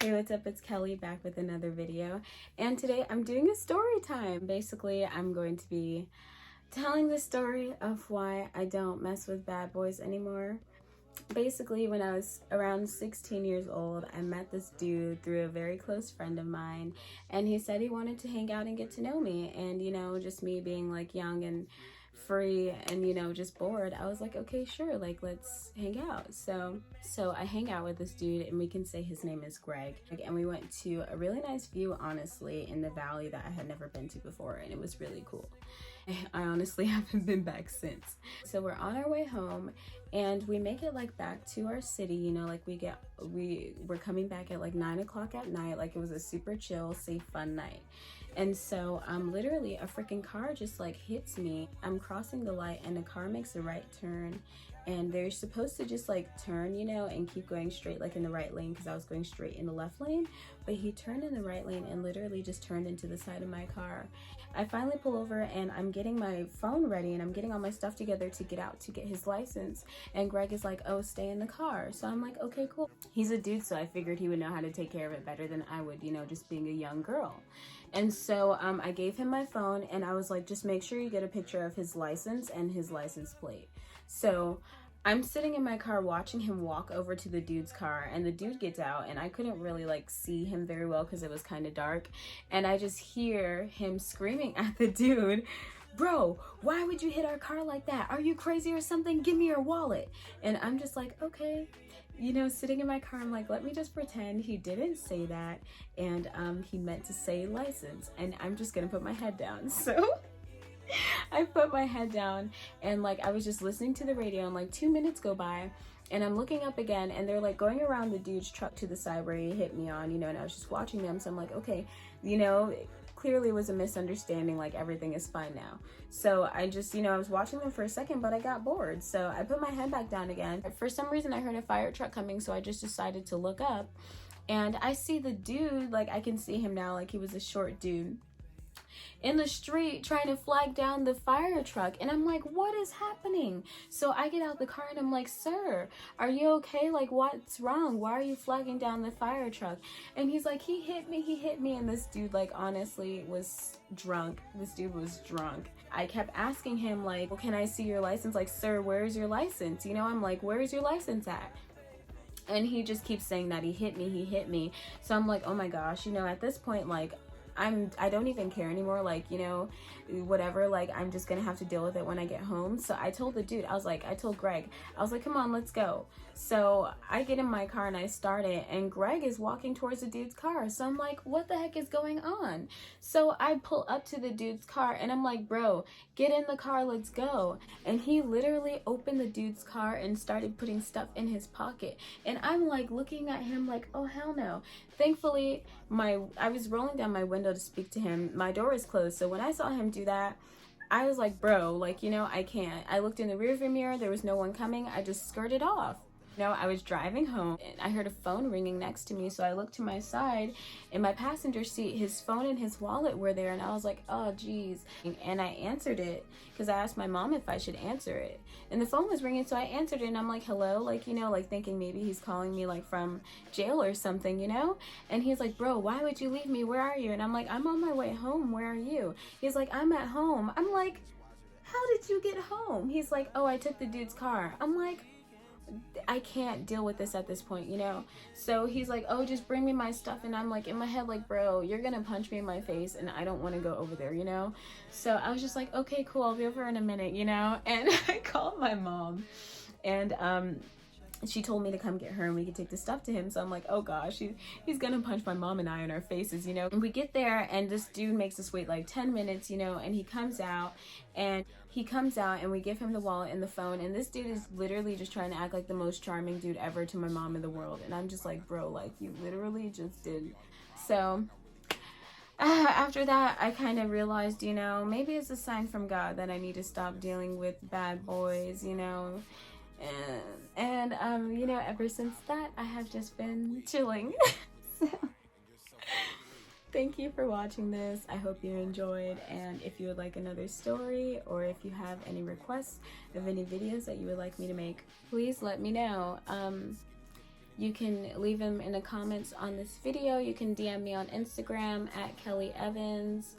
Hey, what's up? It's Kelly back with another video, and today I'm doing a story time. Basically, I'm going to be telling the story of why I don't mess with bad boys anymore. Basically, when I was around 16 years old, I met this dude through a very close friend of mine, and he said he wanted to hang out and get to know me. And you know, just me being like young and free and, you know, just bored, I was like, okay, sure, like let's hang out. So I hang out with this dude, and we can say his name is Greg, and we went to a really nice view, honestly, in the valley that I had never been to before, and it was really cool. I honestly haven't been back since. So we're on our way home, and we make it like back to our city, you know, like we're coming back at like 9 o'clock at night. Like it was a super chill, safe, fun night. And so literally a freaking car just like hits me. I'm crossing the light and the car makes a right turn, and they're supposed to just like turn, you know, and keep going straight like in the right lane, because I was going straight in the left lane, but he turned in the right lane and literally just turned into the side of my car. I finally pull over and I'm getting my phone ready and I'm getting all my stuff together to get out to get his license, and Greg is like, oh, stay in the car. So I'm like, okay, cool. He's a dude, so I figured he would know how to take care of it better than I would, you know, just being a young girl. And so I gave him my phone, and I was like, just make sure you get a picture of his license and his license plate. So I'm sitting in my car watching him walk over to the dude's car, and the dude gets out, and I couldn't really like see him very well because it was kind of dark, and I just hear him screaming at the dude, bro, why would you hit our car like that? Are you crazy or something? Give me your wallet. And I'm just like, okay, you know, sitting in my car, I'm like, let me just pretend he didn't say that, and he meant to say license, and I'm just gonna put my head down. So I put my head down, and like I was just listening to the radio, and like 2 minutes go by, and I'm looking up again, and they're like going around the dude's truck to the side where he hit me on, you know, and I was just watching them. So I'm like, okay, you know, clearly it was a misunderstanding, like everything is fine now. So I just, you know, I was watching them for a second, but I got bored, so I put my head back down again. For some reason I heard a fire truck coming, so I just decided to look up, and I see the dude, like I can see him now, like he was a short dude in the street trying to flag down the fire truck, and I'm like, what is happening? So I get out the car and I'm like, sir, are you okay? Like, what's wrong? Why are you flagging down the fire truck? And he's like, he hit me. And this dude, like, honestly was drunk. This dude was drunk. I kept asking him, like, well, can I see your license? Like, sir, where's your license? You know, I'm like, where's your license at? And he just keeps saying that he hit me. So I'm like, oh my gosh, you know, at this point, like, I don't even care anymore, like, you know, whatever, like I'm just gonna have to deal with it when I get home. So I told the dude, I told Greg, I was like, come on, let's go. So I get in my car and I start it, and Greg is walking towards the dude's car. So I'm like, what the heck is going on? So I pull up to the dude's car and I'm like, bro, get in the car, let's go. And he literally opened the dude's car and started putting stuff in his pocket, and I'm like looking at him like, oh hell no. Thankfully I was rolling down my window to speak to him. My door was closed, so when I saw him do that, I was like, bro, like, you know, I can't. I looked in the rearview mirror, there was no one coming. I just skirted off. You know, I was driving home and I heard a phone ringing next to me, so I looked to my side. In my passenger seat, his phone and his wallet were there, and I was like, oh geez. And I answered it because I asked my mom if I should answer it, and the phone was ringing, so I answered it, and I'm like, hello, like, you know, like thinking maybe he's calling me like from jail or something, you know. And he's like, bro, why would you leave me? Where are you? And I'm like, I'm on my way home. Where are you? He's like, I'm at home. I'm like, how did you get home? He's like, oh, I took the dude's car. I'm like, I can't deal with this at this point, you know. So he's like, oh, just bring me my stuff. And I'm like in my head like, bro, you're gonna punch me in my face, and I don't want to go over there, you know. So I was just like, okay, cool, I'll be over in a minute, you know. And I called my mom, and she told me to come get her and we could take the stuff to him. So I'm like, oh gosh, he's gonna punch my mom and I in our faces, you know. And we get there, and this dude makes us wait like 10 minutes, you know, and he comes out and we give him the wallet and the phone, and this dude is literally just trying to act like the most charming dude ever to my mom in the world. And I'm just like, bro, like you literally just did. So after that, I kind of realized, you know, maybe it's a sign from God that I need to stop dealing with bad boys, you know. And you know, ever since that, I have just been chilling. So thank you for watching this. I hope you enjoyed, and if you would like another story, or if you have any requests of any videos that you would like me to make, please let me know. You can leave them in the comments on this video. You can DM me on Instagram at Kelly Evans,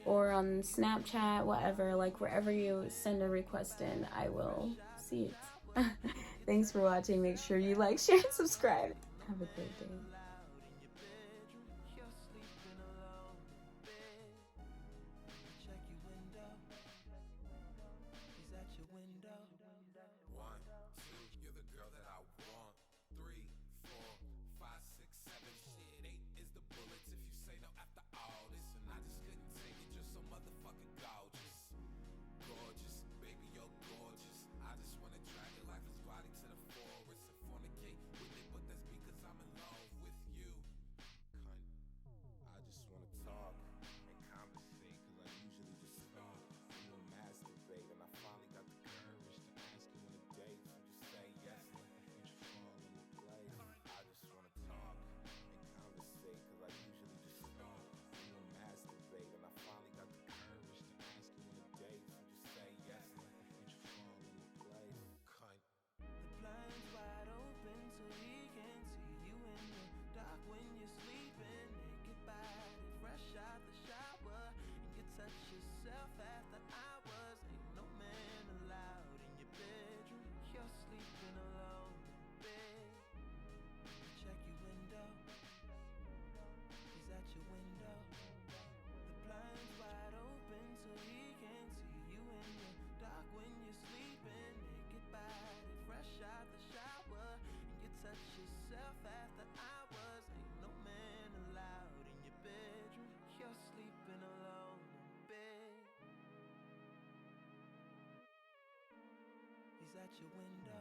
or on Snapchat, whatever, like wherever you send a request in, I will see it. Thanks for watching. Make sure you like, share, and subscribe. Have a great day. At your window.